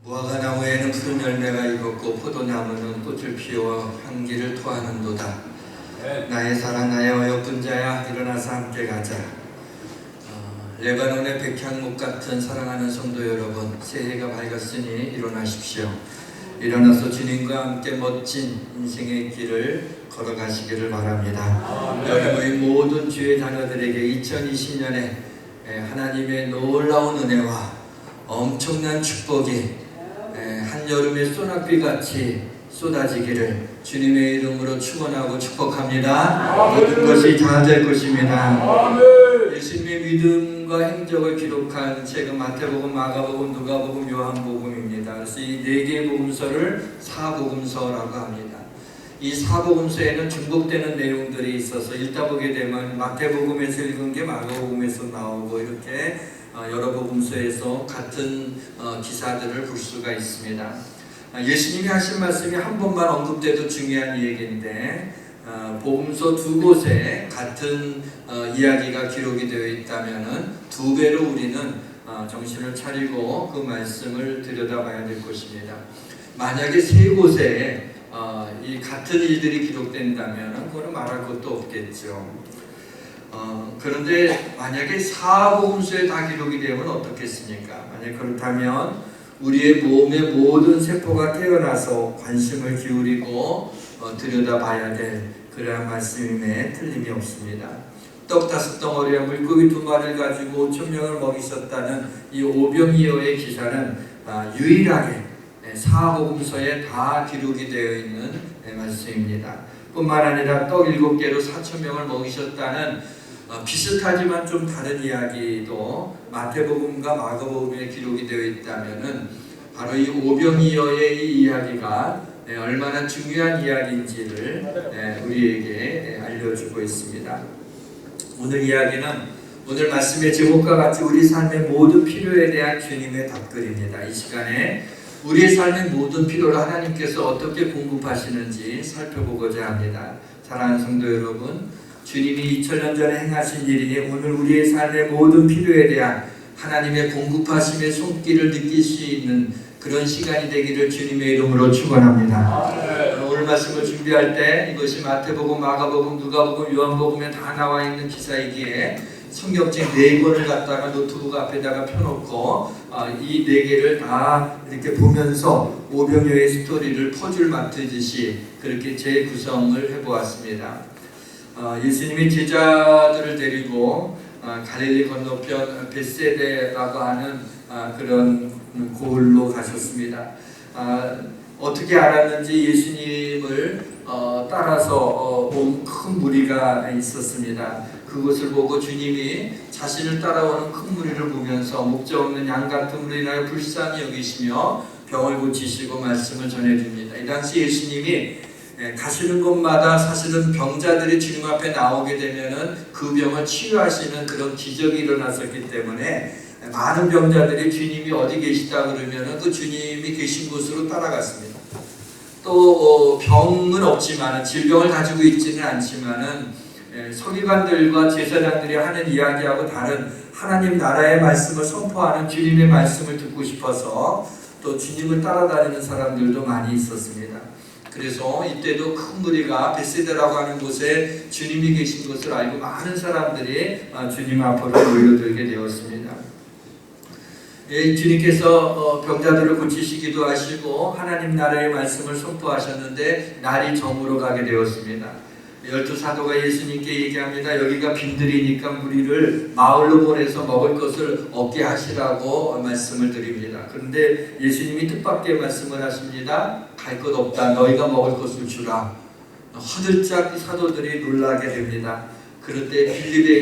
무화과 나무에는 푸른 열매가 익었고 포도나무는 꽃을 피워 향기를 토하는도다. 나의 사랑 나의 어여쁜 자야, 일어나서 함께 가자. 레바논의 백향목 같은 사랑하는 성도 여러분, 새해가 밝았으니 일어나십시오. 일어나서 주님과 함께 멋진 인생의 길을 걸어가시기를 바랍니다. 여러분의 모든 주의 자녀들에게 2020년에 하나님의 놀라운 은혜와 엄청난 축복이 한여름의 소낙비같이 쏟아지기를 주님의 이름으로 축원하고 축복합니다. 모든 것이 잘 될 것입니다. 예수님의 믿음과 행적을 기록한 책은 마태복음, 마가복음, 누가복음, 요한복음입니다. 그래서 이 네 개의 복음서를 사복음서라고 합니다. 이 사복음서에는 중복되는 내용들이 있어서 읽다 보게 되면 마태복음에서 읽은 게 마가복음에서 나오고 이렇게 여러 복음서에서 같은 기사들을 볼 수가 있습니다. 예수님이 하신 말씀이 한 번만 언급돼도 중요한 얘기인데 복음서 두 곳에 같은 이야기가 기록이 되어 있다면 두 배로 우리는 정신을 차리고 그 말씀을 들여다봐야 될 것입니다. 만약에 세 곳에 이 같은 일들이 기록된다면 그거는 말할 것도 없겠죠. 그런데 만약에 사복음서에 다 기록이 되면 어떻겠습니까? 만약 그렇다면 우리의 몸의 모든 세포가 깨어나서 관심을 기울이고 들여다봐야 될 그러한 말씀임에 틀림이 없습니다. 떡 5덩어리와 물고기 2마리를 가지고 5,000명을 먹이셨다는 이 오병이어의 기사는 유일하게 사복음서에 다 기록이 되어 있는 말씀입니다. 뿐만 아니라 떡 7개로 4,000명을 먹이셨다는 비슷하지만 좀 다른 이야기도 마태복음과 마가복음에 기록이 되어 있다면은 바로 이 오병이어의 이 이야기가 얼마나 중요한 이야기인지를 우리에게 알려주고 있습니다. 오늘 이야기는 오늘 말씀의 제목과 같이 우리 삶의 모든 필요에 대한 주님의 답글입니다. 이 시간에 우리의 삶의 모든 필요를 하나님께서 어떻게 공급하시는지 살펴보고자 합니다. 사랑하는 성도 여러분, 주님이 2000년 전에 행하신 일이니 오늘 우리의 삶의 모든 필요에 대한 하나님의 공급하심의 손길을 느낄 수 있는 그런 시간이 되기를 주님의 이름으로 축원합니다. 오늘 말씀을 준비할 때 이것이 마태복음, 마가복음, 누가복음, 요한복음에 다 나와 있는 기사이기에 성경책 4권을 갖다가 노트북 앞에다가 펴놓고 이 4개를 다 이렇게 보면서 오병이어의 스토리를 퍼즐 맞추듯이 그렇게 재구성을 해보았습니다. 예수님이 제자들을 데리고 갈릴리 건너편 벳세다라고 하는 그런 고을로 가셨습니다. 어떻게 알았는지 예수님을 따라서 온 큰 무리가 있었습니다. 그것을 보고 주님이 자신을 따라오는 큰 무리를 보면서 목적 없는 양 같은 무리를 인하여 불쌍히 여기시며 병을 고치시고 말씀을 전해줍니다. 이 당시 예수님이 가시는 곳마다 사실은 병자들이 주님 앞에 나오게 되면은 그 병을 치유하시는 그런 기적이 일어났었기 때문에 많은 병자들이 주님이 어디 계시다 그러면은 그 주님이 계신 곳으로 따라갔습니다. 또 병은 없지만은 질병을 가지고 있지는 않지만은 서기관들과 제사장들이 하는 이야기하고 다른 하나님 나라의 말씀을 선포하는 주님의 말씀을 듣고 싶어서 또 주님을 따라다니는 사람들도 많이 있었습니다. 그래서 이때도 큰 무리가 벳세다라고 하는 곳에 주님이 계신 것을 알고 많은 사람들이 주님 앞으로 모여들게 되었습니다. 주님께서 병자들을 고치시기도 하시고 하나님 나라의 말씀을 선포하셨는데 날이 저물어 가게 되었습니다. 12사도가 예수님께 얘기합니다. 여기가 빈들이니까 무리를 마을로 보내서 먹을 것을 얻게 하시라고 말씀을 드립니다. 그런데 예수님이 뜻밖의 말씀을 하십니다. 갈 것 없다. 너희가 먹을 것을 주라. 화들짝 사도들이 놀라게 됩니다. 그럴 때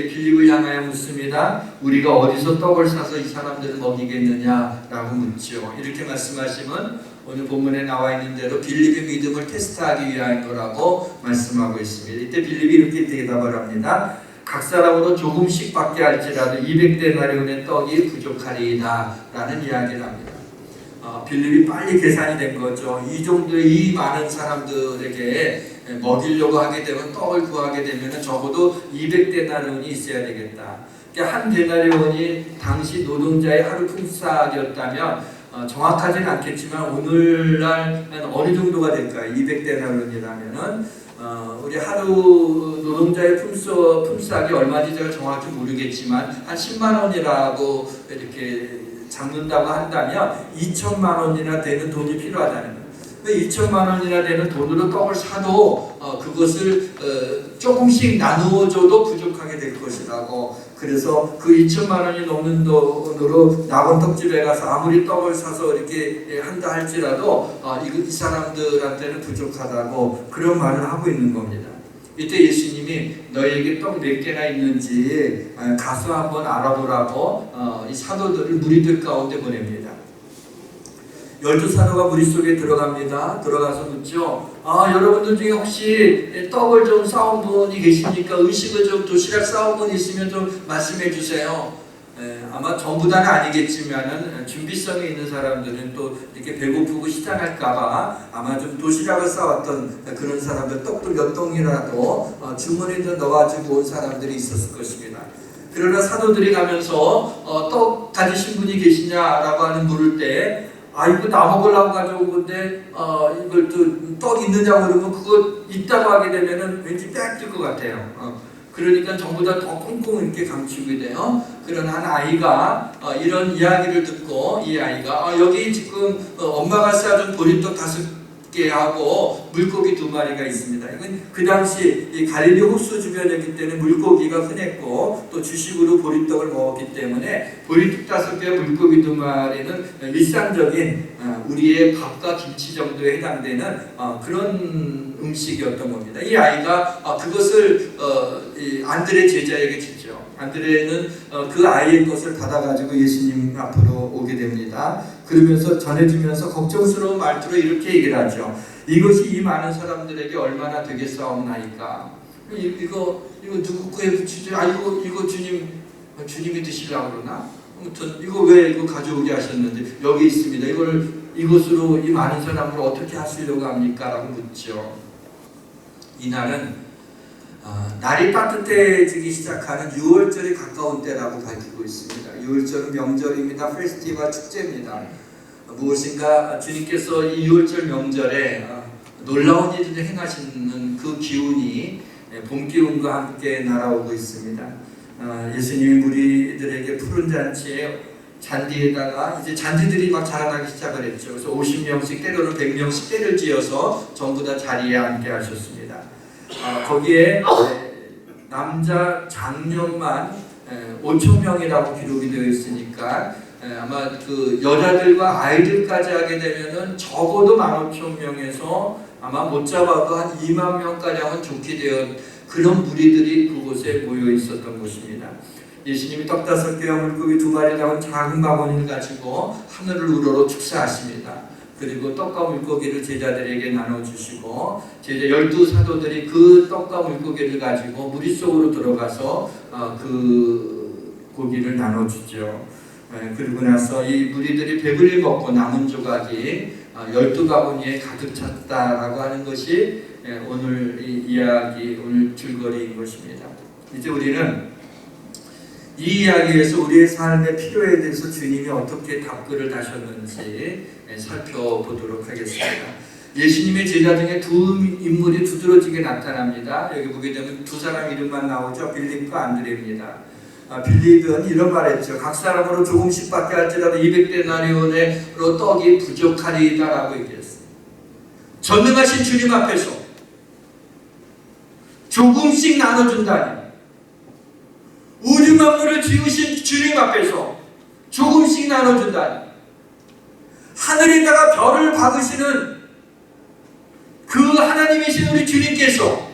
빌립을 향하여 묻습니다. 우리가 어디서 떡을 사서 이 사람들을 먹이겠느냐라고 묻죠. 이렇게 말씀하시면 오늘 본문에 나와 있는 대로 빌립의 믿음을 테스트하기 위한 거라고 말씀하고 있습니다. 이때 빌립이 이렇게 대답을 합니다. 각 사람으로 조금씩밖에 할지라도 200데나리온의 떡이 부족하리이다 라는 이야기를 합니다. 빌립이 빨리 계산이 된 거죠. 이 정도의 이 많은 사람들에게 먹이려고 하게 되면 떡을 구하게 되면 적어도 200데나리온이 있어야 되겠다. 한 데나리온이 당시 노동자의 하루 품삯이었다면 정확하지는 않겠지만 오늘날 어느 정도가 될까요? 200데나리온이라면은 우리 하루 노동자의 품삯이 얼마인지 제가 정확히 모르겠지만 한 10만 원이라고 이렇게 잡는다고 한다면 2천만 원이나 되는 돈이 필요하다는 거예요. 2천만 원이나 되는 돈으로 떡을 사도 그것을 조금씩 나누어줘도 부족하게 될 것이라고. 그래서 그 2천만 원이 넘는 돈으로 낙원 떡집에 가서 아무리 떡을 사서 이렇게 한다 할지라도 이 사람들한테는 부족하다고 그런 말을 하고 있는 겁니다. 이때 예수님이 너희에게 떡 몇 개나 있는지 가서 한번 알아보라고 이 사도들을 무리들 가운데 보냅니다. 12사도가 무리 속에 들어갑니다. 들어가서 묻죠. 여러분들 중에 혹시 떡을 좀 싸온 분이 계십니까? 음식을 좀 도시락 싸온 분 있으면 좀 말씀해 주세요. 아마 전부 다는 아니겠지만은 준비성이 있는 사람들은 또 이렇게 배고프고 시장할까봐 아마 좀 도시락을 싸왔던 그런 사람들, 떡도 몇 동이라도 주머니에 넣어가지고 온 사람들이 있었을 것입니다. 그러나 사도들이 가면서 떡 가지신 분이 계시냐라고 하는 물을 때 이거 나 먹으려고 가져온 건데 이걸 또 떡 있느냐고 그러면 그거 있다고 하게 되면은 왠지 뺏길 것 같아요. 그러니까 전부 다 더 꽁꽁 이렇게 감추게 돼요. 그런 한 아이가 이런 이야기를 듣고 이 아이가 여기 지금 엄마가 싸준 보리떡 5개하고 물고기 2마리가 있습니다. 이건 그 당시 이 갈릴리 호수 주변이기 때문에 물고기가 흔했고 또 주식으로 보리떡을 먹었기 때문에 보리떡 5개와 물고기 2마리는 일상적인 우리의 밥과 김치 정도에 해당되는 그런 음식이었던 겁니다. 이 아이가 그것을 안드레 제자에게 주죠. 안드레는 그 아이의 것을 받아가지고 예수님 앞으로 오게 됩니다. 그러면서 전해주면서 걱정스러운 말투로 이렇게 얘기를 하죠. 이것이 이 많은 사람들에게 얼마나 되겠사옵나이까. 이거 누구 거에 붙이죠? 이거 주님이 드시려고 그러나? 아무튼 이거 가져오게 하셨는데 여기 있습니다. 이것으로 이 많은 사람을 어떻게 하시려고 합니까? 라고 묻죠. 이날은 날이 따뜻해지기 시작하는 6월절이 가까운 때라고 밝히고 있습니다. 6월절은 명절입니다. 페스티벌 축제입니다. 무엇인가 주님께서 이 6월절 명절에 놀라운 일을 행하시는 그 기운이 봄 기운과 함께 날아오고 있습니다. 예수님이 무리들에게 푸른 잔디에다가 이제 잔디들이 막 자라나기 시작을 했죠. 그래서 50명씩 때로는 100명씩 때를 지어서 전부 다 자리에 앉게 하셨습니다. 거기에 남자 장년만 5,000명이라고 기록이 되어 있으니까 아마 그 여자들과 아이들까지 하게 되면은 적어도 15,000명에서 아마 못 잡아도 한 2만 명까지 하면 좋게 되어 그런 무리들이 그곳에 모여 있었던 곳입니다. 예수님이 떡 5개와 물고기 2마리 담은 작은 바구니를 가지고 하늘을 우러러 축사하십니다. 그리고 떡과 물고기를 제자들에게 나눠주시고 제자 12사도들이 그 떡과 물고기를 가지고 무리 속으로 들어가서 그 고기를 나눠주죠. 그리고 나서 이 무리들이 배불리 먹고 남은 조각이 12바구니에 가득 찼다라고 하는 것이 오늘 이 이야기, 오늘 줄거리인 것입니다. 이제 우리는 이 이야기에서 우리의 삶의 필요에 대해서 주님이 어떻게 답글을 다셨는지 살펴보도록 하겠습니다. 예수님의 제자 중에 2 인물이 두드러지게 나타납니다. 여기 보게 되면 2 사람 이름만 나오죠. 빌립과 안드레입니다. 빌립은 이런 말했죠. 각 사람으로 조금씩 받게 할지라도 200데나리온으로 떡이 부족하리이다 라고 얘기했어요. 전능하신 주님 앞에서 조금씩 나눠준다니, 우주 만물을 지으신 주님 앞에서 조금씩 나눠준다니, 하늘에다가 별을 박으시는 그 하나님이신 우리 주님께서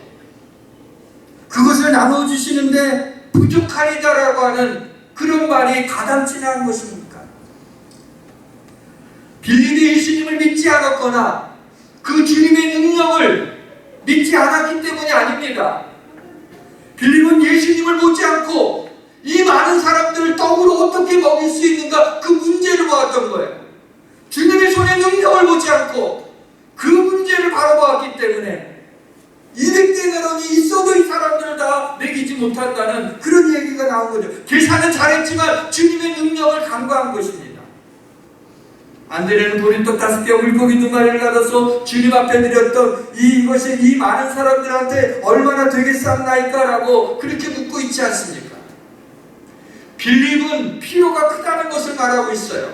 그것을 나눠주시는데 부족하리다라고 하는 그런 말이 가당치나 한 것입니까? 빌립이 예수님을 믿지 않았거나 그 주님의 능력을 믿지 않았기 때문이 아닙니다. 빌립은 예수님을 보지 않고 이 많은 사람들을 떡으로 어떻게 먹일 수 있는가 그 문제를 보았던 거예요. 주님의 손에 능력을 보지 않고 그 문제를 바라보았기 때문에 200데나리온이 있어도 이 사람들을 다 먹이지 못한다는 그런 얘기가 나온 거죠. 계산은 잘했지만 주님의 능력을 간과한 것입니다. 안드레는 보리떡 5개와 물고기 2마리를 가져서 주님 앞에 드렸던 이것이 이 많은 사람들한테 얼마나 되겠사옵나이까라고 그렇게 묻고 있지 않습니까? 빌립은 필요가 크다는 것을 말하고 있어요.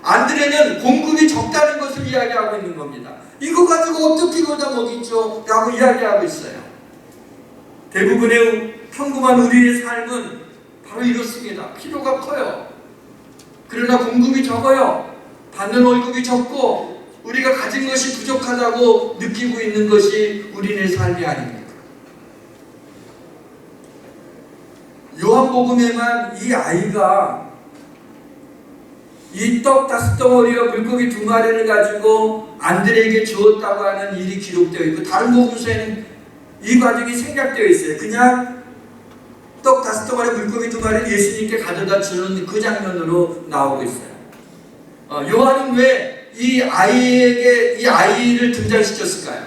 안드레는 공급이 적다는 것을 이야기하고 있는 겁니다. 이거 가지고 어떻게 이걸 다 먹이죠? 라고 이야기하고 있어요. 대부분의 평범한 우리의 삶은 바로 이렇습니다. 필요가 커요. 그러나 공급이 적어요. 받는 월급이 적고 우리가 가진 것이 부족하다고 느끼고 있는 것이 우리의 삶이 아닙니까? 요한복음에만 이 아이가 이 떡 5덩어리와 물고기 2마리를 가지고 안드레에게 주었다고 하는 일이 기록되어 있고, 다른 복음서에는 이 과정이 생략되어 있어요. 그냥 떡 5덩어리 물고기 2마리를 예수님께 가져다 주는 그 장면으로 나오고 있어요. 요한은 왜 이 아이에게 이 아이를 등장시켰을까요?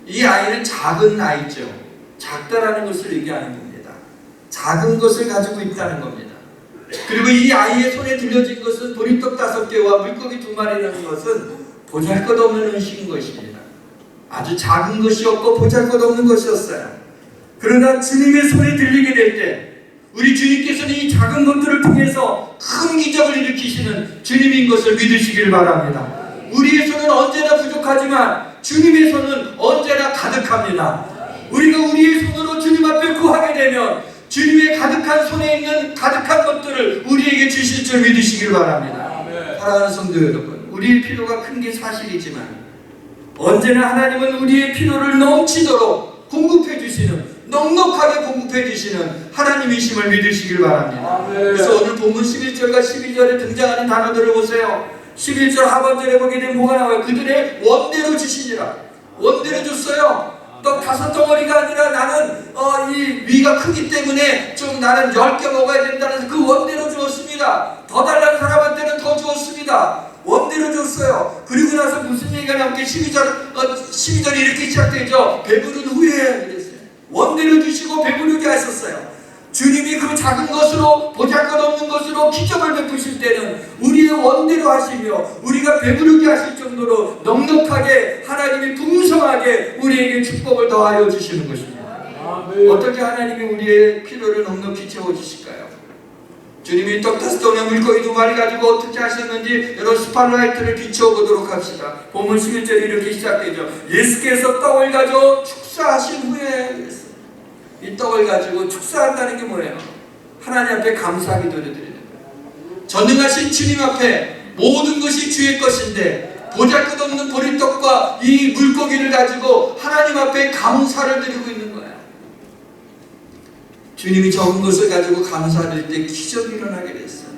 이 아이는 작은 아이죠. 작다라는 것을 얘기하는 겁니다. 작은 것을 가지고 있다는 겁니다. 그리고 이 아이의 손에 들려진 것은 보리떡 5개와 물고기 2마리라는 것은 보잘것없는 음식인 것입니다. 아주 작은 것이었고 보잘것없는 것이었어요. 그러나 주님의 손에 들리게 될 때 우리 주님께서는 이 작은 것들을 통해서 큰 기적을 일으키시는 주님인 것을 믿으시길 바랍니다. 우리의 손은 언제나 부족하지만 주님의 손은 언제나 가득합니다. 우리가 우리의 손으로 주님 앞에 구하게 되면 주님의 가득한 손에 있는 가득한 것들을 우리에게 주실 줄 믿으시길 바랍니다. 사랑하는 성도 여러분, 우리의 필요가 큰 게 사실이지만 언제나 하나님은 우리의 필요를 넘치도록 공급해 주시는, 넉넉하게 공급해 주시는 하나님이심을 믿으시길 바랍니다. 그래서 오늘 본문 11절과 12절에 등장하는 단어들을 보세요. 11절 하반절에 보게 되면 뭐가 나와요? 그들의 원대로 주시니라. 원대로 줬어요. 떡 5덩어리가 아니라 나는 이 위가 크기 때문에 좀 나는 10개 먹어야 된다는 그 원대로 주었습니다. 더 달라는 사람한테는 더 주었습니다. 원대로 줬어요. 그리고 나서 무슨 얘기가 나오게 12절이 이렇게 시작되죠. 배부른 후에 그랬어요. 원대로 주시고 배부르게 하셨어요. 주님이 그 작은 것으로, 보잘것없는 것으로 기적을 베푸실 때는 우리의 원대로 하시며 우리가 배부르게 하실 정도로 넉넉하게 하나님이 풍성하게 우리에게 축복을 더하여 주시는 것입니다. 어떻게 하나님이 우리의 필요를 넉넉히 채워주실까요? 주님이 떡 5덩이와 물고기 2마리 가지고 어떻게 하셨는지 여러분 스팟라이트를 비춰보도록 합시다. 본문 11절이 이렇게 시작되죠. 예수께서 떡을 가져 축사하신 후에, 이 떡을 가지고 축사한다는 게 뭐예요? 하나님 앞에 감사 기도를 드리는 거예요. 전능하신 주님 앞에 모든 것이 주의 것인데 보잘것없는 보리떡과 이 물고기를 가지고 하나님 앞에 감사를 드리고 있는 거예요. 주님이 적은 것을 가지고 감사드릴 때 기적이 일어나게 됐어요.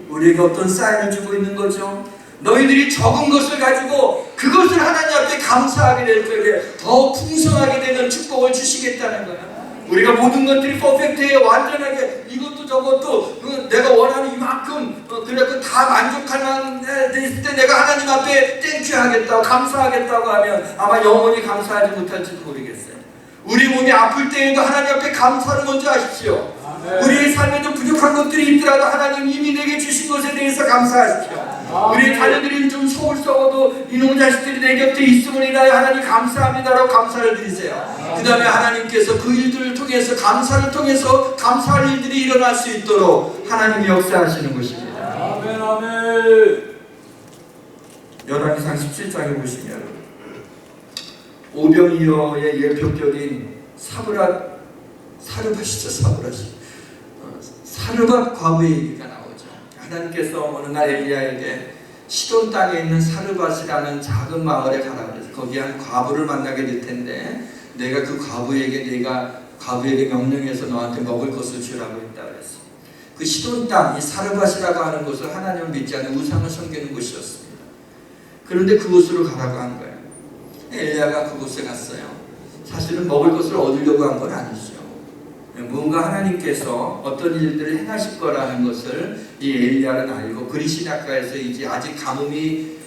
우리에게 어떤 사인을 주고 있는 거죠? 너희들이 적은 것을 가지고 그것을 하나님 앞에 감사하게 될 적에 더 풍성하게 되는 축복을 주시겠다는 거예요. 우리가 모든 것들이 퍼펙트해 완전하게 이것도 저것도 내가 원하는 이만큼 그래서 다 만족할 만한 데 있을 때 내가 하나님 앞에 땡큐 하겠다고 감사하겠다고 하면 아마 영원히 감사하지 못할지 모르겠어요. 우리 몸이 아플 때에도 하나님 앞에 감사를 먼저 하십시오. 우리의 삶에 좀 부족한 것들이 있더라도 하나님 이미 내게 주신 것에 대해서 감사하십시오. 우리 자녀들이 좀 속을 썩어도 이놈의 자식들이 내 곁에 있음을 인하여 하나님 감사합니다라고 감사를 드리세요. 그 다음에 하나님께서 그 일들을 통해서 감사를 통해서 감사할 일들이 일어날 수 있도록 하나님이 역사하시는 것입니다. 아멘 아멘. 열왕기상 17장에 보시면 오병이어의 예표격인 사르밧이죠. 사르밧 과부의 얘기가 나오죠. 하나님께서 어느 날 엘리야에게 시돈 땅에 있는 사르밧이라는 작은 마을에 가라 그래서 거기 한 과부를 만나게 될 텐데 내가 그 과부에게 명령해서 너한테 먹을 것을 주라고 했다 그랬어. 그 시돈 땅, 이 사르밧이라고 하는 곳은 하나님을 믿지 않는 우상을 섬기는 곳이었습니다. 그런데 그곳으로 가라고 한 거예요. 엘리야가 그곳에 갔어요. 사실은 먹을 것을 얻으려고 한 건 아니죠. 뭔가 하나님께서 어떤 일들을 행하실 거라는 것을 이 엘리야는 알고 그리시나가에서 이제 아직 가뭄이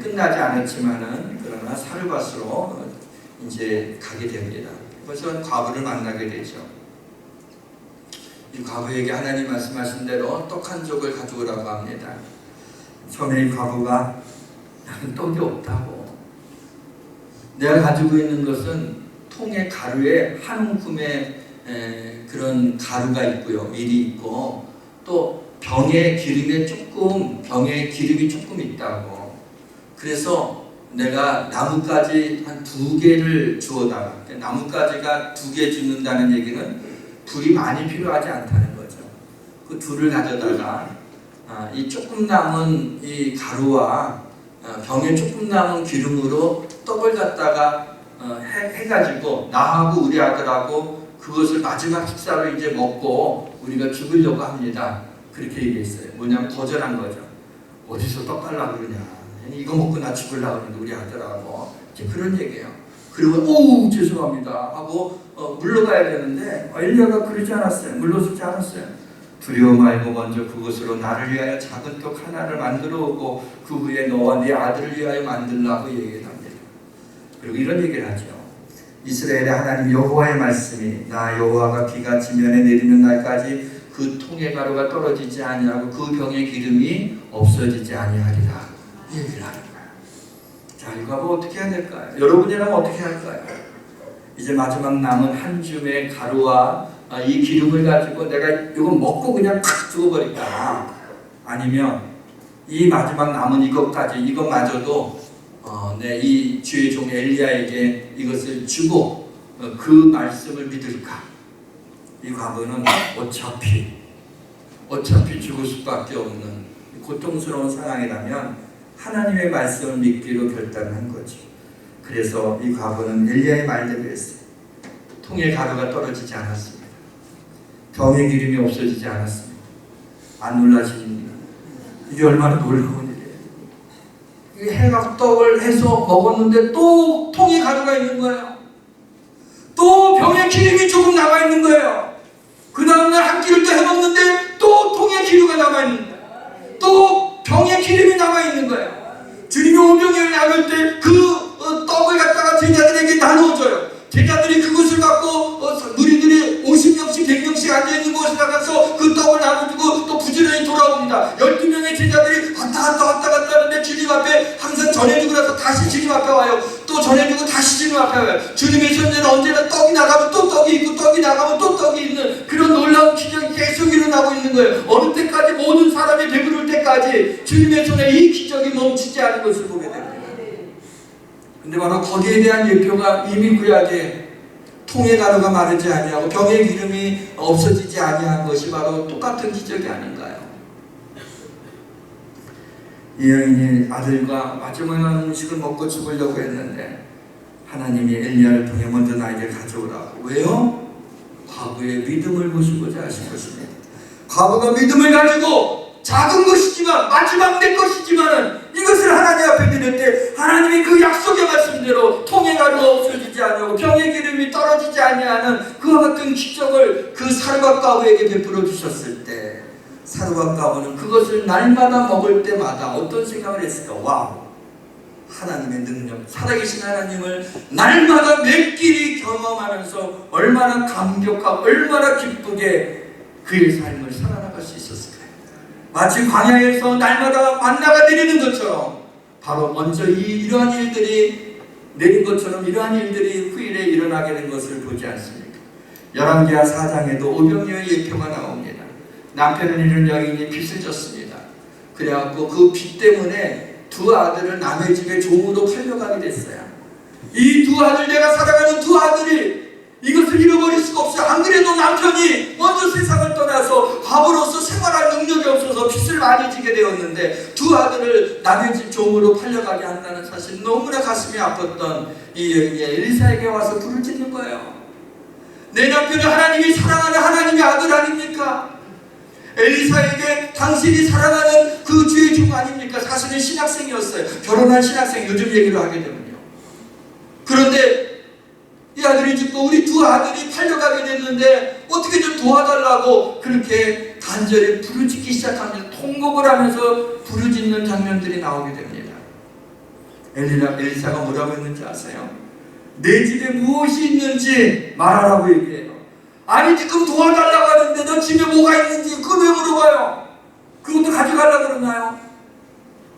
끝나지 않았지만은 그러나 사르밧으로 이제 가게 됩니다. 그래서 과부를 만나게 되죠. 이 과부에게 하나님 말씀하신 대로 떡 한 족을 가져오라고 합니다. 처음에 이 과부가 나는 떡이 없다고. 내가 가지고 있는 것은 통의 가루에 한 움큼의 그런 가루가 있고요, 밀이 있고, 또 병에 기름이 조금 있다고. 그래서 내가 나뭇가지 한 2개를 주워다가, 나뭇가지가 2개 주는다는 얘기는 불이 많이 필요하지 않다는 거죠. 그 둘을 가져다가 이 조금 남은 이 가루와 병에 조금 남은 기름으로 떡을 갖다가 해가지고 나하고 우리 아들하고 그것을 마지막 식사로 이제 먹고 우리가 죽으려고 합니다. 그렇게 얘기했어요. 뭐냐면 거절한 거죠. 어디서 떡 달라고 그러냐. 이거 먹고 나 죽으려고 하는데 우리 아들하고 이제 그런 얘기예요. 그리고 오 죄송합니다 하고 물러가야 되는데 엘리야가 그러지 않았어요. 물러서지 않았어요. 두려워 말고 먼저 그것으로 나를 위하여 작은 떡 하나를 만들어 오고 그 후에 너와 네 아들을 위하여 만들라고 얘기를 합니다. 그리고 이런 얘기를 하죠. 이스라엘의 하나님 여호와의 말씀이 나 여호와가 비가 지면에 내리는 날까지 그 통의 가루가 떨어지지 아니하고 그 병의 기름이 없어지지 아니하리라. 이 얘기를 하는 거예요. 자, 이거 뭐 어떻게 해야 될까요? 여러분이라면 어떻게 할까요? 이제 마지막 남은 한 줌의 가루와 이 기름을 가지고 내가 이거 먹고 그냥 탁 죽어버릴까? 아니면 이 마지막 남은 이것마저도 내 이 주의 종 엘리야에게 이것을 주고 그 말씀을 믿을까? 이 과부는 어차피 죽을 수밖에 없는 고통스러운 상황이라면 하나님의 말씀을 믿기로 결단한 거죠. 그래서 이 과부는 엘리야의 말대로 했어요. 통의 가루가 떨어지지 않았습니다. 병의 기름이 없어지지 않았습니다. 안 놀라십니까? 이게 얼마나 놀라운 일이에요. 해가 떡을 해서 먹었는데 또 통의 가루가 있는 거예요. 또 병의 기름이 조금 남아있는 거예요. 그 다음날 한 끼를 또 해먹는데 또 통의 기름이 남아있는 거예요. 또 병의 기름이 남아있는 거예요. 주님이 오병이어를 나눌 때 그 떡을 갖다가 제자들에게 나누어줘요. 제자들이 그것을 갖고 무리들이 50명씩 100명씩 앉아있는 곳에 나가서 그 떡을 나눠주고 또 부지런히 돌아옵니다. 12명의 제자들이 왔다 갔다 하는데 주님 앞에 항상 전해주고 나서 다시 주님 앞에 와요. 또 전해주고 다시 주님 앞에 와요. 주님의 손에는 언제나 떡이 나가면 또 떡이 있고 떡이 나가면 또 떡이 있는 그런 놀라운 기적이 계속 일어나고 있는 거예요. 어느 때까지 모든 사람이 배부를 때까지 주님의 손에 이 기적이 멈추지 않은 것을 보게 됩니다. 근데 바로 거기에 대한 예표가 이미 구약에 통의 가루가 마르지 아니하고 병의 기름이 없어지지 아니한 것이 바로 똑같은 기적이 아닌가요? 이 여인이 아들과 마지막 음식을 먹고 죽으려고 했는데 하나님이 엘리야를 통해 먼저 나에게 가져오라고. 왜요? 과부의 믿음을 보시고자 하신 것입니다. 과부가 믿음을 가지고 작은 것이지만 마지막 내 것이지만은 이것을 하나님 앞에 드릴 때 하나님이 그 약속의 말씀대로 통의 가루가 없어지지 아니하고 병의 기름이 떨어지지 아니하는 그와 같은 기적을 그 사르밧 과부에게 베풀어 주셨을 때 사르밧 과부는 그것을 날마다 먹을 때마다 어떤 생각을 했을까? 와우! 하나님의 능력, 살아계신 하나님을 날마다 매끼리 경험하면서 얼마나 감격하고 얼마나 기쁘게 그의 삶을 살아나갈 수 있었을까요? 마치 광야에서 날마다 만나가 내리는 것처럼 바로 먼저 이러한 일들이 내린 것처럼 이러한 일들이 후일에 일어나게 된 것을 보지 않습니까? 열왕기하 4장에도 오병이어의 예표가 나옵니다. 남편을 잃은 여인이 빚을 졌습니다. 그래갖고 그 빚 때문에 두 아들을 남의 집에 종으로 팔려가게 됐어요. 이 두 아들, 내가 사랑하는 두 아들이 이것을 잃어버릴 수가 없어요. 안 그래도 남편이 먼저 세상을 떠나서 과부로서 생활할 능력이 없어서 빚을 많이 지게 되었는데 두 아들을 남의 집 종으로 팔려가게 한다는 사실 너무나 가슴이 아팠던 이 여인이 엘리사에게 와서 불을 짓는 거예요. 내 남편은 하나님이 사랑하는 하나님의 아들 아닙니까? 엘리사에게 당신이 사랑하는 그 주의 종 아닙니까? 사실은 신학생이었어요. 결혼한 신학생, 요즘 얘기로 하게 되면요. 그런데 이 아들이 죽고 우리 두 아들이 팔려가게 됐는데 어떻게 좀 도와달라고 그렇게 간절히 부르짖기 시작합니다. 통곡을 하면서 부르짖는 장면들이 나오게 됩니다. 엘리사가 뭐라고 했는지 아세요? 내 집에 무엇이 있는지 말하라고 얘기해요. 아니 지금 도와달라고 하는데 너 집에 뭐가 있는지 그걸 왜 물어봐요? 그것도 가져가려고 그러나요?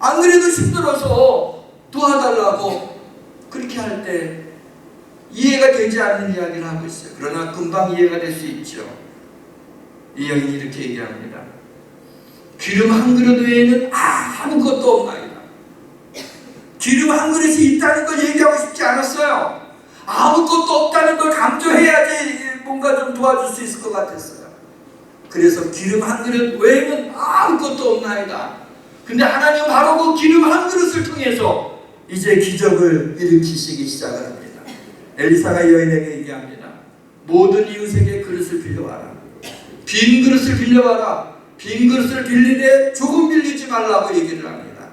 안 그래도 힘들어서 도와달라고 그렇게 할 때 이해가 되지 않는 이야기를 하고 있어요. 그러나 금방 이해가 될 수 있죠. 이 여인이 이렇게 얘기합니다. 기름 한 그릇 외에는 아무것도 없나이다. 기름 한 그릇이 있다는 걸 얘기하고 싶지 않았어요. 아무것도 없다는 걸 강조해야지 뭔가 좀 도와줄 수 있을 것 같았어요. 그래서 기름 한 그릇 외에는 아무것도 없나이다. 근데 하나님은 바로 그 기름 한 그릇을 통해서 이제 기적을 일으키시기 시작을 합니다. 엘리사가 여인에게 얘기합니다. 모든 이웃에게 그릇을 빌려와라. 빈 그릇을 빌려와라. 빈 그릇을 빌리되 조금 빌리지 말라고 얘기를 합니다.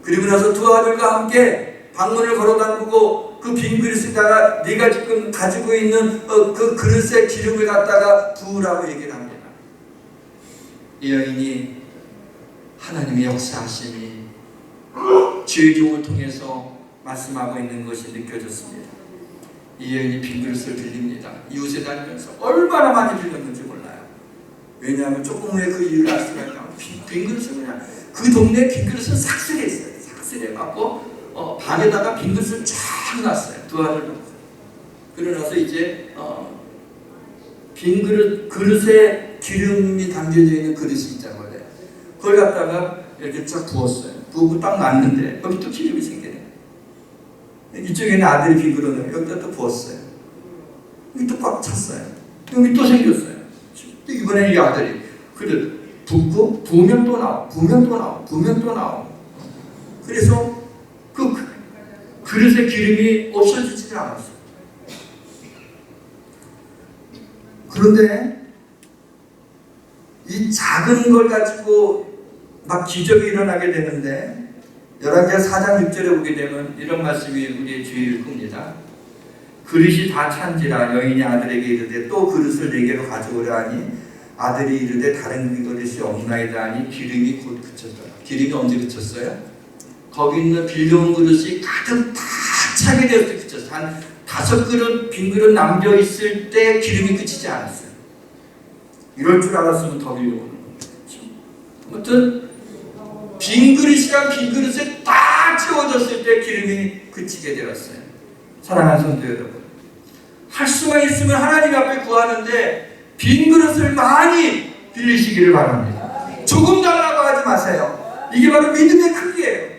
그리고 나서 두 아들과 함께 방문을 걸어담그고 그 빈 그릇에다가 네가 지금 가지고 있는 그 그릇에 기름을 갖다가 부으라고 얘기를 합니다. 이 여인이 하나님의 역사하심이 주의 종을 통해서 말씀하고 있는 것이 느껴졌습니다. 이 여인이 빈 그릇을 빌립니다. 이웃에 다니면서 얼마나 많이 빌렸는지 몰라요. 왜냐하면 조금 후에 그 이유를 알 수가 있다. 빈 그릇은 그냥 그 동네 빈 그릇은 삭슬해 있어요. 삭슬해 갖고 방에다가 빈 그릇을 쫙 놨어요. 두 아들 놓고. 그러나서 이제 빈 그릇에 기름이 담겨져 있는 그릇이 있잖아요. 그걸 갖다가 이렇게 쫙 부었어요. 부고 딱 놨는데 여기 또 기름이 생기네. 이쪽에는 아들이 빈 그릇을 여기다 또 부었어요. 여기 또 꽉 찼어요. 여기 또 생겼어요. 또 이번에는 이 아들이 그릇 붓고 부으면 또 나오고 부으면 또 나오고 부으면 또 나오고. 그래서 그 그릇에 기름이 없어지지 않았어요. 그런데 이 작은 걸 가지고 막 기적이 일어나게 되는데 열왕기하 4장 6절에 보게 되면 이런 말씀이 우리의 주의를 끕니다. 그릇이 다 찬지라 여인이 아들에게 이르되 또 그릇을 네개로 가져오려 하니 아들이 이르되 다른 그릇이 없나이다 하니 기름이 곧 그쳤더라. 기름이 언제 그쳤어요? 거기 있는 빌려온 그릇이 가득 다 차게 되었을 때 그쳤어요. 한 5그릇 빈 그릇 남겨 있을 때 기름이 그치지 않았어요. 이럴 줄 알았으면 더 빌려오는 거죠. 아무튼 빈 그릇이랑 빈 그릇에 딱 채워졌을 때 기름이 그치게 되었어요. 사랑하는 성도 여러분, 할 수만 있으면 하나님 앞에 구하는데 빈 그릇을 많이 빌리시기를 바랍니다. 조금 달라고 하지 마세요. 이게 바로 믿음의 크기예요.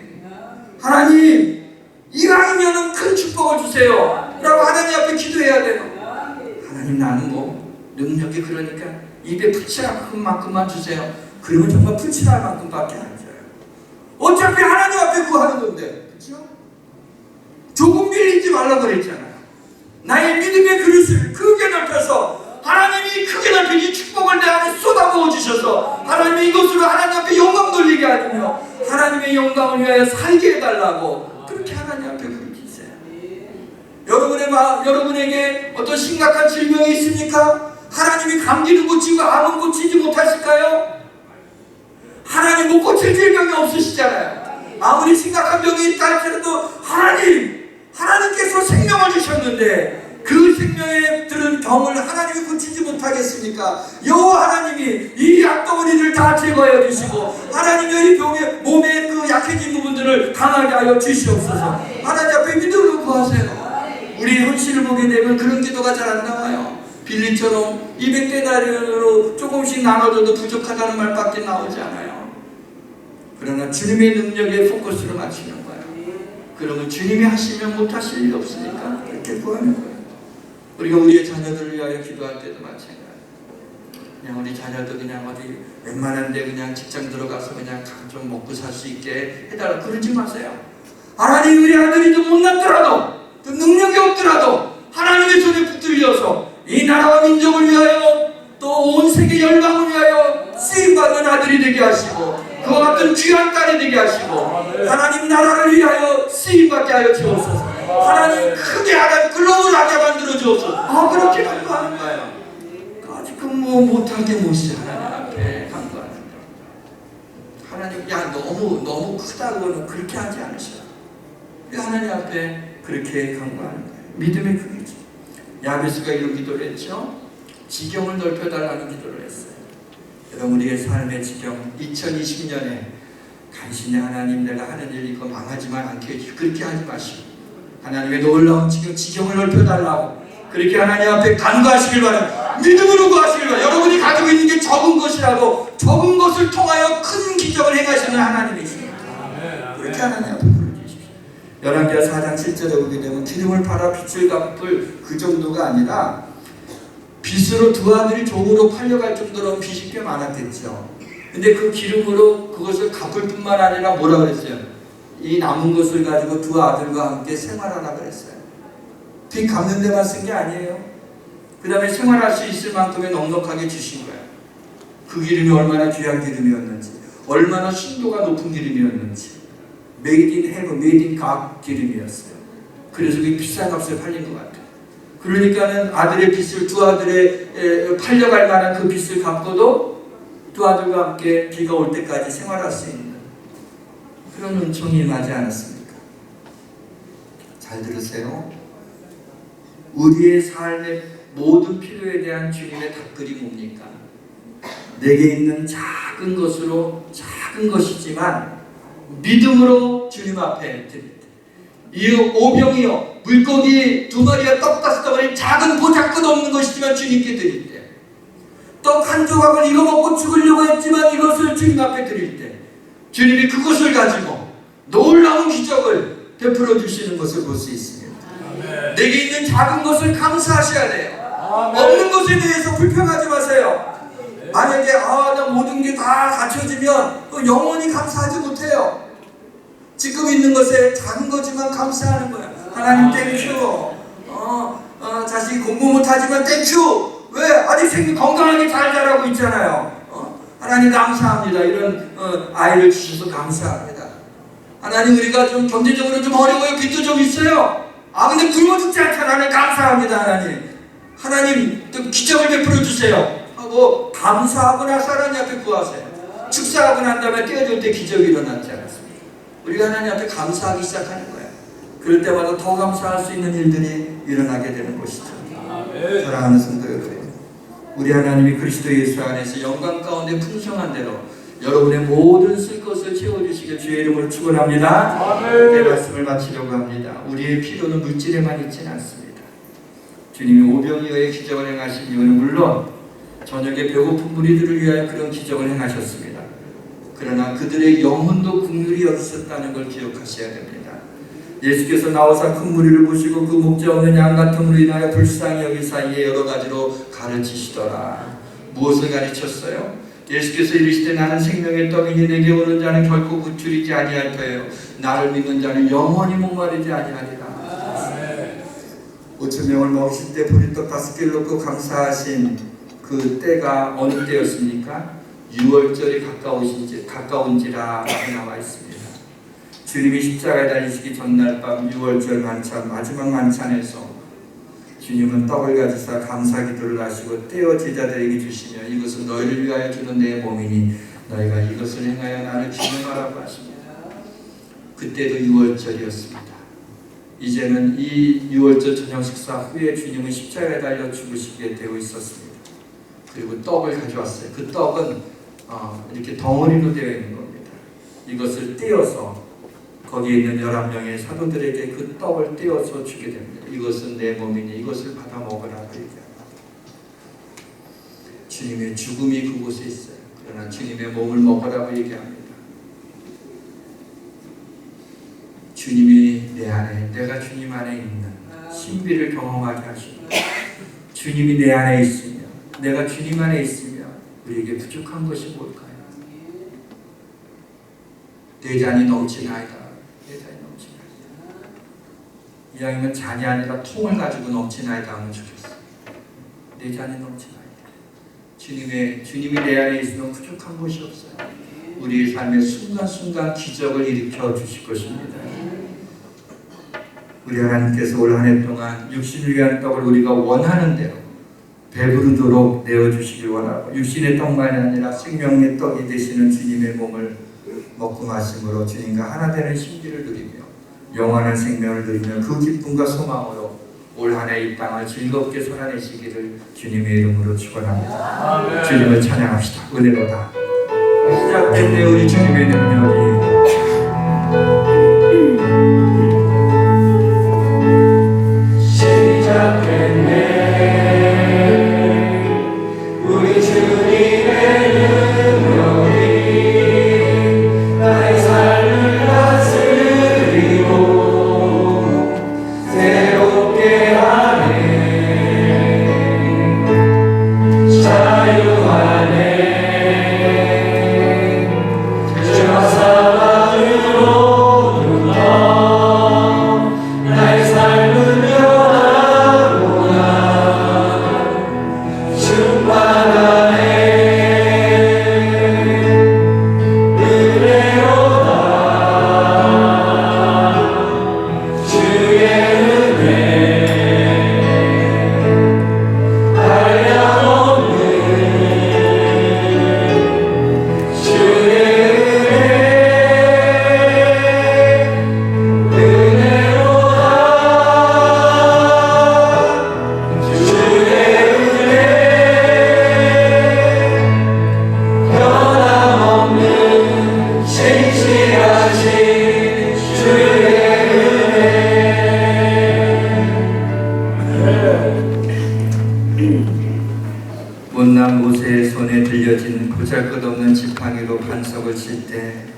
하나님, 이왕이면 큰 축복을 주세요 라고 하나님 앞에 기도해야 돼요. 하나님, 나는 뭐 능력이 그러니까 입에 풀칠할 만큼만 주세요. 그러면 정말 풀칠할 만큼밖에 안 줘요. 어차피 하나님 앞에 구하는 건데, 그렇죠? 조금 빌리지 말라고 그랬잖아요. 나의 믿음의 그릇을 크게 넓혀서 하나님이 크게 넓힌 이 축복을 내 안에 쏟아부어 주셔서 하나님이 이것으로 하나님 앞에 영광 돌리게 하며 하나님의 영광을 위하여 살게 해달라고 그렇게 하나님 앞에 부르짖으세요. 여러분에게 어떤 심각한 질병이 있습니까? 하나님이 감기를 고치고 암은 고치지 못하실까요? 하나님 못 고칠 질병이 없으시잖아요. 아무리 심각한 병이 있다 할지라도 하나님께서 생명을 주셨는데 그 생명에 들은 병을 하나님이 고치지 못하겠습니까? 여호와 하나님이 이 악덩어리를 다 제거해 주시고 하나님의 이 병의 몸에 그 약해진 부분들을 강하게 하여 주시옵소서. 하나님 앞에 믿음으로 구하세요. 우리 현실을 보게 되면 그런 기도가 잘 안 나와요. 빌리처럼 200데나리온으로 조금씩 나눠줘도 부족하다는 말밖에 나오지 않아요. 그러나 주님의 능력에 포커스를 맞추는 거예요. 그러면 주님이 하시면 못하실 일이 없으니까 그렇게 구하는 거예요. 우리가 우리의 자녀들을 위하여 기도할 때도 마찬가지예요. 그냥 우리 자녀들 그냥 어디 웬만한데 그냥 직장 들어가서 그냥 좀 먹고 살 수 있게 해달라 그러지 마세요. 하나님, 우리 아들이 좀 못났더라도 좀 능력이 없더라도 하나님의 손에 붙들려서 이 나라와 민족을 위하여 또 온 세계 열방을 위하여 쓰임받는 아들이 되게 하시고 그와 같은 귀한 딸이 되게 하시고 하나님 나라를 위하여 쓰임받게 하여 주옵소서. 하나님 크게 하나님 글로벌하게 만들어 주옵소서. 그렇게 간구하는 거예요. 아직은 뭐 못하게 못이 하나님 앞에 간구하는 거예요. 하나님, 너무 크다고는 그렇게 하지 않으셔요. 하나님 앞에 그렇게 간구하는 거예요. 믿음의 크기죠. 야베스가 이런 기도를 했죠. 지경을 넓혀달라는 기도를 했어요. 여러분, 우리의 삶의 지경, 2020년에 간신히 하나님 내가 하는 일 이거 망하지만 않게 해주시고 그렇게 하지 마시고 하나님의 놀라운 지경을 넓혀달라고 그렇게 하나님 앞에 간구하시길 바랍니다. 믿음으로 구하시길 바랍니다. 여러분이 가지고 있는 게 적은 것이라도 적은 것을 통하여 큰 기적을 행하시는 하나님이십니다. 그렇게 하나님 앞에 부르주십시오. 열왕기하 4장 7절에 보게 되면 기름을 팔아 빚을 갚을 그 정도가 아니라 빚으로 두 아들이 종으로 팔려갈 정도로 빚이 꽤 많았겠죠. 근데 그 기름으로 그것을 갚을 뿐만 아니라 뭐라 그랬어요? 이 남은 것을 가지고 두 아들과 함께 생활하라 그랬어요. 빚 갚는 데만 쓴 게 아니에요. 그 다음에 생활할 수 있을 만큼의 넉넉하게 주신 거예요. 그 기름이 얼마나 귀한 기름이었는지, 얼마나 순도가 높은 기름이었는지, 메이드 인 헤븐, 메이드 인 갓 기름이었어요. 그래서 그게 비싼 값에 팔린 것 같아요. 그러니까는 아들의 빚을 두 아들의 팔려갈 만한 그 빚을 갚고도 두 아들과 함께 비가 올 때까지 생활할 수 있는 그런 은총이 임하지 않았습니까? 잘 들으세요. 우리의 삶의 모든 필요에 대한 주님의 답글이 뭡니까? 내게 있는 작은 것으로 작은 것이지만 믿음으로 주님 앞에 드릴 때 이 오병이요 물고기 2마리와 떡 5덩어리 작은 보잘것 없는 것이지만 주님께 드릴 때 떡 한 조각을 이거 먹고 죽으려고 했지만 이것을 주님 앞에 드릴 때 주님이 그것을 가지고 놀라운 기적을 베풀어 주시는 것을 볼 수 있습니다. 아멘. 내게 있는 작은 것을 감사하셔야 돼요. 아멘. 없는 것에 대해서 불평하지 마세요. 만약에 나 모든 게 다 갖춰지면 또 영원히 감사하지 못해요. 지금 있는 것에 작은 거지만 감사하는 거야. 하나님 땡큐. 자식이 공부 못하지만 땡큐. 왜? 아직 생긴 건강하게 잘 자라고 있잖아요. 하나님 감사합니다. 이런 아이를 주셔서 감사합니다. 하나님 우리가 좀 경제적으로 좀 어려워요. 빚도 좀 있어요. 근데 굶어 죽지 않잖아요. 하나님 감사합니다. 하나님 또 기적을 베풀어 주세요. 하고 감사하고 나서 하나님 앞에 구하세요. 축사하고 난 다음에 떼어줄 때 기적이 일어났지 않았습니까? 우리가 하나님 앞에 감사하기 시작하는 거예요. 그럴 때마다 더 감사할 수 있는 일들이 일어나게 되는 것이죠. 사랑하는 성도 여러분, 우리 하나님이 그리스도 예수 안에서 영광 가운데 풍성한 대로 여러분의 모든 쓸 것을 채워주시길 주의 이름으로 축원합니다. 내 말씀을 마치려고 합니다. 우리의 필요는 물질에만 있지는 않습니다. 주님이 오병이어의 기적을 행하신 이유는 물론 저녁에 배고픈 무리들을 위하여 그런 기적을 행하셨습니다. 그러나 그들의 영혼도 긍휼히 여기셨다는 걸 기억하셔야 됩니다. 예수께서 나와서 큰 무리를 보시고 그 목자 없는 양 같음으로 인하여 불쌍히 여기 사이에 여러 가지로 가르치시더라. 무엇을 가르쳤어요? 예수께서 이르시되 나는 생명의 떡이니 내게 오는 자는 결코 구출이지 아니할 터예요. 나를 믿는 자는 영원히 목마르지 아니하리라. 5,000명을 먹이실 때 보리떡 5개를 놓고 감사하신 그 때가 어느 때였습니까? 6월절이 가까운지라 나와 있습니다. 주님이 십자가에 달리시기 전날 밤 6월절 만찬 마지막 만찬에서 주님은 떡을 가지사 감사 기도를 하시고 떼어 제자들에게 주시며 이것은 너희를 위하여 주는 내 몸이니 너희가 이것을 행하여 나를 기념하라고 하십니다. 그때도 6월절이었습니다. 이제는 이 6월절 저녁 식사 후에 주님은 십자가에 달려 죽으시게 되어 있었습니다. 그리고 떡을 가져왔어요. 그 떡은 이렇게 덩어리로 되어 있는 겁니다. 이것을 떼어서 거기에 있는 11명의 사도들에게 그 떡을 떼어서 주게 됩니다. 이것은 내 몸이니 이것을 받아 먹으라고 얘기합니다. 주님의 죽음이 그곳에 있어요. 그러나 주님의 몸을 먹으라고 얘기합니다. 주님이 내 안에, 내가 주님 안에 있는 신비를 경험하게 하십니다. 주님이 내 안에 있으며 내가 주님 안에 있으며 우리에게 부족한 것이 뭘까요? 내 잔이 넘치나이다. 내 잔이 넘치나이다. 이왕이면 잔이 아니라 통을 가지고 넘치나이다 하면 좋겠어요. 내 잔이 넘치나이다. 주님이 내 안에 있으면 부족한 것이 없어요. 우리의 삶의 순간순간 기적을 일으켜 주실 것입니다. 우리 하나님께서 올 한 해 동안 육신을 위한 떡을 우리가 원하는 대로 배부르도록 내어주시길 원하고 육신의 떡만이 아니라 생명의 떡이 되시는 주님의 몸을 먹고 마심으로 주님과 하나 되는 신비를 누리며 영원한 생명을 누리며 그 기쁨과 소망으로 올 한 해 이 땅을 즐겁게 살아내시기를 주님의 이름으로 축원합니다. 주님을 찬양합시다. 은혜로다. 시작된 내 우리 주님의 능력이 못난 모세의 손에 들려진 보잘것없는 지팡이로 반석을 칠 때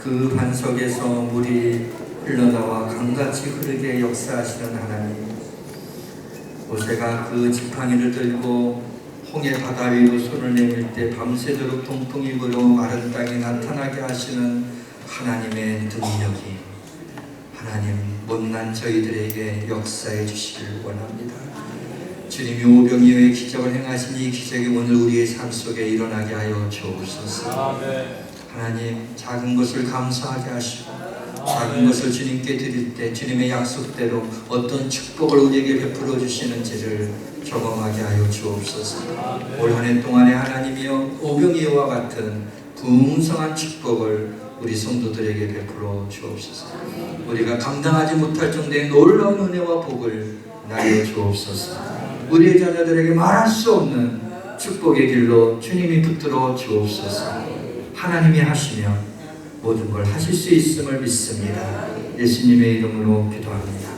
그 반석에서 물이 흘러나와 강같이 흐르게 역사하시는 하나님, 모세가 그 지팡이를 들고 홍해 바다 위로 손을 내밀 때 밤새도록 동풍이 불어 마른 땅에 나타나게 하시는 하나님의 능력이 하나님 못난 저희들에게 역사해 주시길 원합니다. 주님이 오병이어의 기적을 행하신 이 기적이 오늘 우리의 삶 속에 일어나게 하여 주옵소서. 하나님 작은 것을 감사하게 하시고 작은 것을 주님께 드릴 때 주님의 약속대로 어떤 축복을 우리에게 베풀어 주시는지를 경험하게 하여 주옵소서. 올 한 해 동안에 하나님이여 오병이어와 같은 풍성한 축복을 우리 성도들에게 베풀어 주옵소서. 우리가 감당하지 못할 정도의 놀라운 은혜와 복을 나여 주옵소서. 우리의 자녀들에게 말할 수 없는 축복의 길로 주님이 붙들어 주옵소서. 하나님이 하시면 모든 걸 하실 수 있음을 믿습니다. 예수님의 이름으로 기도합니다.